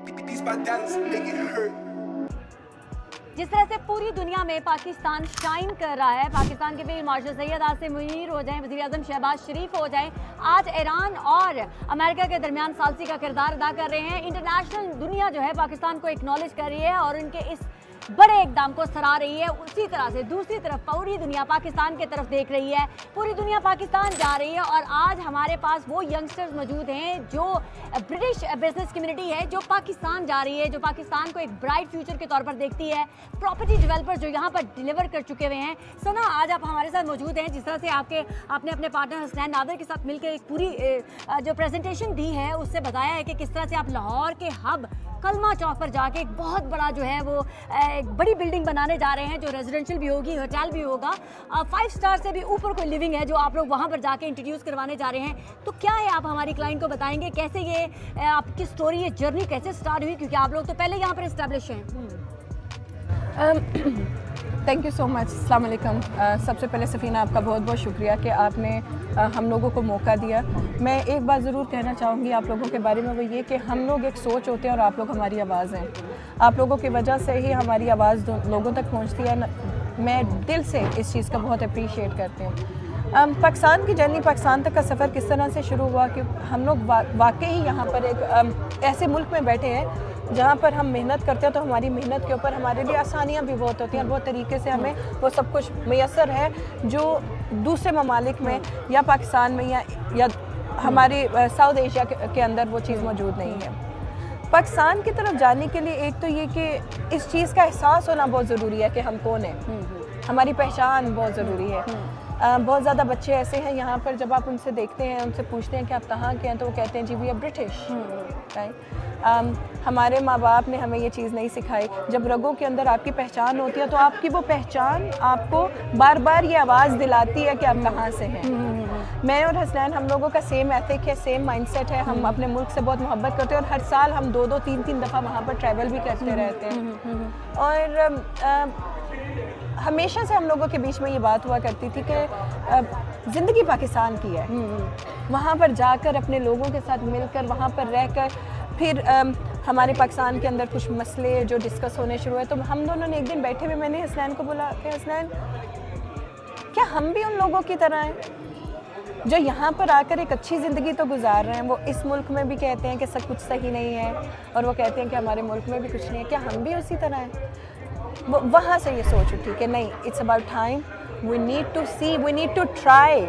These bandanas make it hurt. जिस तरह से पूरी दुनिया में पाकिस्तान शाइन कर रहा है, पाकिस्तान के वीर मार्शल सैयद आसिम मुनीर हो जाएं, वज़ीर आज़म शहबाज शरीफ हो जाएं, आज ईरान और अमेरिका के दरमियान सालसी का किरदार अदा कर रहे हैं। इंटरनेशनल दुनिया जो है पाकिस्तान को एक्नॉलेज कर रही है और उनके इस बड़े इकदाम को सराह रही है। उसी तरह से दूसरी तरफ पूरी दुनिया पाकिस्तान की तरफ देख रही है, पूरी दुनिया पाकिस्तान जा रही है। और आज हमारे पास वो यंगस्टर्स मौजूद हैं जो ब्रिटिश बिजनेस कम्युनिटी है जो पाकिस्तान जा रही है, जो पाकिस्तान को एक ब्राइट फ्यूचर के तौर पर देखती है। प्रॉपर्टी डेवलपर्स जो यहाँ पर डिलीवर कर चुके हुए हैं। सना, आज आप हमारे साथ मौजूद हैं। जिस तरह से आपने अपने पार्टनर हसनैन नादर के साथ मिलकर एक पूरी जो प्रेजेंटेशन दी है उससे बताया है कि किस तरह से आप लाहौर के हब कलमा चौक पर जाके एक बहुत बड़ा जो है वो एक बड़ी बिल्डिंग बनाने जा रहे हैं जो रेजिडेंशियल भी होगी, होटल भी होगा, 5 स्टार से भी ऊपर कोई लिविंग है जो आप लोग वहाँ पर जाके इंट्रोड्यूस करवाने जा रहे हैं। तो क्या है, आप हमारी क्लाइंट को बताएंगे कैसे ये आपकी स्टोरी, ये जर्नी कैसे स्टार्ट हुई, क्योंकि आप लोग तो पहले यहाँ पर इस्टेब्लिश हैं। Thank you so much. अस्सलाम वालेकुम। सबसे पहले सफ़ीना, आपका बहुत बहुत शुक्रिया कि आपने हम लोगों को मौका दिया। मैं एक बात ज़रूर कहना चाहूँगी आप लोगों के बारे में, वो ये कि हम लोग एक सोच होते हैं और आप लोग हमारी आवाज़ हैं। आप लोगों की वजह से ही हमारी आवाज़ लोगों तक पहुँचती है। मैं दिल से इस चीज़ का बहुत अप्रीशिएट करती हूँ। पाकिस्तान की जर्नी, पाकिस्तान तक का सफ़र किस तरह से शुरू हुआ कि हम लोग वाकई यहाँ पर एक ऐसे मुल्क में बैठे हैं जहाँ पर हम मेहनत करते हैं, तो हमारी मेहनत के ऊपर हमारे लिए आसानियाँ भी बहुत होती हैं। बहुत तरीके से हमें वो सब कुछ मैसर है जो दूसरे ममालिक में या पाकिस्तान में या हमारे साउथ एशिया के अंदर वो चीज़ मौजूद नहीं है। पाकिस्तान की तरफ जाने के लिए एक तो ये कि इस चीज़ का एहसास होना बहुत ज़रूरी है कि हम कौन हैं, हमारी पहचान बहुत ज़रूरी है। बहुत ज़्यादा बच्चे ऐसे हैं यहाँ पर, जब आप उनसे देखते हैं, उनसे पूछते हैं कि आप कहाँ के हैं, तो वो कहते हैं जी वी आर ब्रिटिश, राइट। हमारे माँ बाप ने हमें ये चीज़ नहीं सिखाई। जब रगों के अंदर आपकी पहचान होती है तो आपकी वो पहचान आपको बार बार ये आवाज़ दिलाती है कि आप कहाँ से हैं। मैं और हसनैन, हम लोगों का सेम एथिक है, सेम माइंडसेट है। हम अपने मुल्क से बहुत मोहब्बत करते हैं और हर साल हम 2-2, 3-3 दफ़ा वहाँ पर ट्रैवल भी करते रहते हैं। और हमेशा से हम लोगों के बीच में ये बात हुआ करती थी कि ज़िंदगी पाकिस्तान की है। वहाँ पर जाकर अपने लोगों के साथ मिलकर, वहाँ पर रहकर, फिर हमारे पाकिस्तान के अंदर कुछ मसले जो डिस्कस होने शुरू हुए, तो हम दोनों ने एक दिन बैठे हुए, मैंने हसनैन को बोला कि हसनैन, क्या हम भी उन लोगों की तरह हैं जो यहाँ पर आकर एक अच्छी ज़िंदगी तो गुजार रहे हैं? वो इस मुल्क में भी कहते हैं कि सब कुछ सही नहीं है और वो कहते हैं कि हमारे मुल्क में भी कुछ नहीं है, क्या हम भी उसी तरह हैं? वहाँ से ये सोच उठी कि नहीं, it's about time, we need to see, we need to try.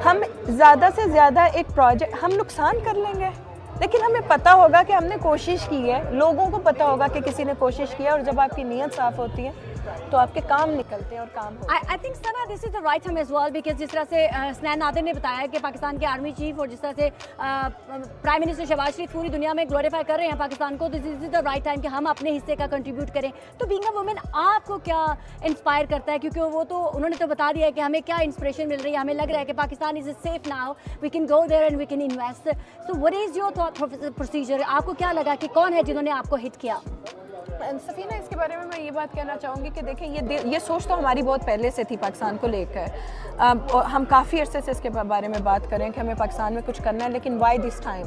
हम ज़्यादा से ज़्यादा एक प्रोजेक्ट, हम नुकसान कर लेंगे लेकिन हमें पता होगा कि हमने कोशिश की है, लोगों को पता होगा कि किसी ने कोशिश की है, और जब आपकी नीयत साफ़ होती है तो आपके काम निकलते हैं और काम होते हैं। I think Sana this is the right time as well, because जिस तरह से हसनैन नादर ने बताया कि पाकिस्तान के आर्मी चीफ और जिस तरह से प्राइम मिनिस्टर शहबाज शरीफ पूरी दुनिया में ग्लोरीफाई कर रहे हैं पाकिस्तान को, this is the right time कि हम अपने हिस्से का कंट्रीब्यूट करें। तो बीइंग अ वुमेन, आपको क्या इंस्पायर करता है? क्योंकि वो तो उन्होंने तो बता दिया है कि हमें क्या इंस्पिरेशन मिल रही है, हमें लग रहा है कि Pakistan is safe now, we can go there and we can invest. So what is your thought procedure? आपको क्या लगा कि कौन है जिन्होंने आपको हिट किया? सफीना, इसके बारे में मैं ये बात कहना चाहूँगी कि देखें, ये सोच तो हमारी बहुत पहले से थी पाकिस्तान को लेकर। हम काफ़ी अरसे से इसके बारे में बात करें कि हमें पाकिस्तान में कुछ करना है, लेकिन वाई दिस टाइम?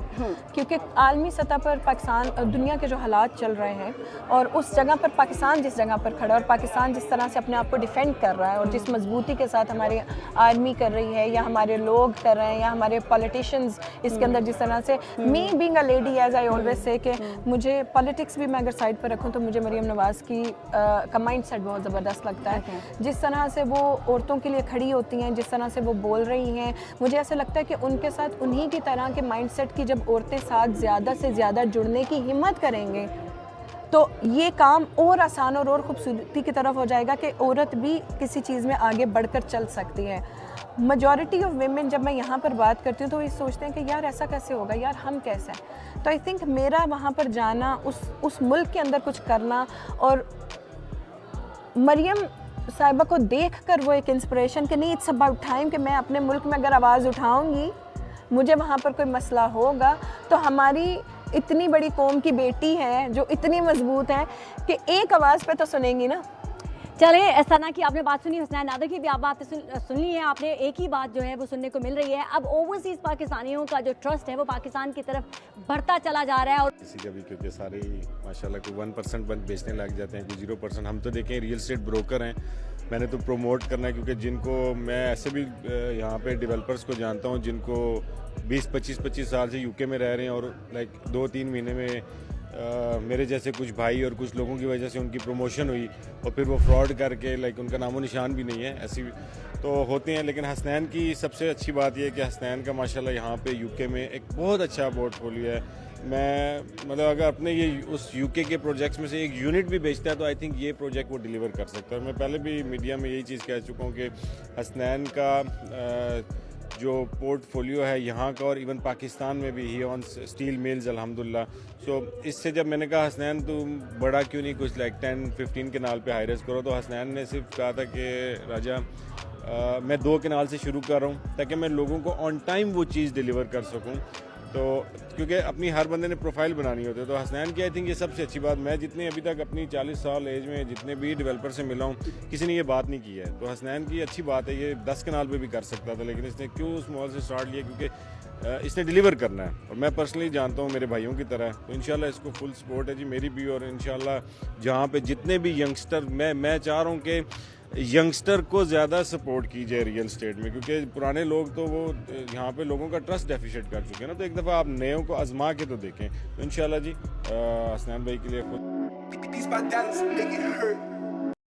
क्योंकि आलमी सतह पर पाकिस्तान, दुनिया के जो हालात चल रहे हैं और उस जगह पर पाकिस्तान जिस जगह पर खड़ा है और पाकिस्तान जिस तरह से अपने आप को डिफेंड कर रहा है और जिस मजबूती के साथ हमारी आर्मी कर रही है या हमारे लोग कर रहे हैं या हमारे पॉलिटिशियंस इसके अंदर जिस तरह से, me being a lady, as I always say, कि मुझे पॉलिटिक्स भी मैं अगर साइड पर रखूँ तो मुझे मरीम नवाज़ की का माइंड सेट बहुत ज़बरदस्त लगता है। जिस तरह से वो औरतों के लिए खड़ी होती हैं, जिस तरह से वो बोल रही हैं, मुझे ऐसा लगता है कि उनके साथ उन्हीं की तरह के माइंड सेट की जब औरतें साथ ज़्यादा से ज़्यादा जुड़ने की हिम्मत करेंगे तो ये काम और आसान और खूबसूरती की तरफ हो जाएगा कि औरत भी किसी चीज़ में आगे बढ़कर चल सकती है। मेजॉरिटी ऑफ वेमेन, जब मैं यहाँ पर बात करती हूँ तो ये सोचते हैं कि यार ऐसा कैसे होगा, यार हम कैसे हैं। तो आई थिंक मेरा वहाँ पर जाना, उस मुल्क के अंदर कुछ करना और मरियम साहिबा को देखकर वो एक इंस्पिरेशन कि नहीं, इट्स अबाउट टाइम कि मैं अपने मुल्क में अगर आवाज़ उठाऊँगी, मुझे वहाँ पर कोई मसला होगा तो हमारी इतनी बड़ी कौम की बेटी है जो इतनी मजबूत है कि एक आवाज़ पे तो सुनेंगी ना। चलिए, सना की आपने बात सुनी, हुसनैन नादर की भी आप बातें सुन ली हैं आपने। एक ही बात जो है वो सुनने को मिल रही है, अब ओवरसीज़ पाकिस्तानियों का जो ट्रस्ट है वो पाकिस्तान की तरफ बढ़ता चला जा रहा है। और किसी का भी, क्योंकि सारे माशाल्लाह को 1% बंद बेचने लग जाते हैं, कोई 0%। हम तो देखें रियल एस्टेट ब्रोकर हैं, मैंने तो प्रमोट करना है, क्योंकि जिनको मैं ऐसे भी यहाँ पे डेवलपर्स को जानता हूँ जिनको 20-25 साल से यूके में रह रहे हैं और लाइक 2-3 महीने में मेरे जैसे कुछ भाई और कुछ लोगों की वजह से उनकी प्रमोशन हुई और फिर वो फ्रॉड करके लाइक उनका नामो निशान भी नहीं है, ऐसी तो होते हैं। लेकिन हसनैन की सबसे अच्छी बात यह है कि हसनैन का माशाल्लाह यहाँ पे यूके में एक बहुत अच्छा पोर्टफोलियो है। मैं मतलब अगर अपने ये उस यूके के प्रोजेक्ट्स में से एक यूनिट भी बेचता है तो आई थिंक ये प्रोजेक्ट वो डिलीवर कर सकता है। मैं पहले भी मीडिया में यही चीज़ कह चुका हूँ कि हसनैन का जो पोर्टफोलियो है यहाँ का और इवन पाकिस्तान में भी ही ऑन स्टील मिल्स अल्हम्दुलिल्लाह। सो इससे जब मैंने कहा हसनैन तुम बड़ा क्यों नहीं कुछ लाइक 10-15 केनाल पे हायरस करो, तो हसनैन ने सिर्फ कहा था कि राजा मैं 2 केनाल से शुरू कर रहा हूँ ताकि मैं लोगों को ऑन टाइम वो चीज़ डिलीवर कर सकूँ। तो क्योंकि अपनी हर बंदे ने प्रोफाइल बनानी होती है, तो हसनैन की आई थिंक ये सबसे अच्छी बात, मैं जितने अभी तक अपनी 40 साल एज में जितने भी डेवलपर से मिला हूँ किसी ने ये बात नहीं की है। तो हसनैन की अच्छी बात है, ये 10 केनाल पे भी कर सकता था, लेकिन इसने क्यों स्मॉल से स्टार्ट लिया, क्योंकि इसने डिलीवर करना है और मैं पर्सनली जानता हूँ मेरे भाइयों की तरह। तो इंशाल्लाह इसको फुल सपोर्ट है जी मेरी भी, और इंशाल्लाह जहाँ पे जितने भी यंगस्टर, मैं चाह रहा हूँ कि यंगस्टर को ज़्यादा सपोर्ट की जाए रियल स्टेट में, क्योंकि पुराने लोग तो वो यहाँ पे लोगों का ट्रस्ट डेफिशिएट कर चुके हैं ना। तो एक दफ़ा आप नयों को आजमा के तो देखें। तो इंशाल्लाह जी हसनैन भाई के लिए खुद These my dance make it hurt.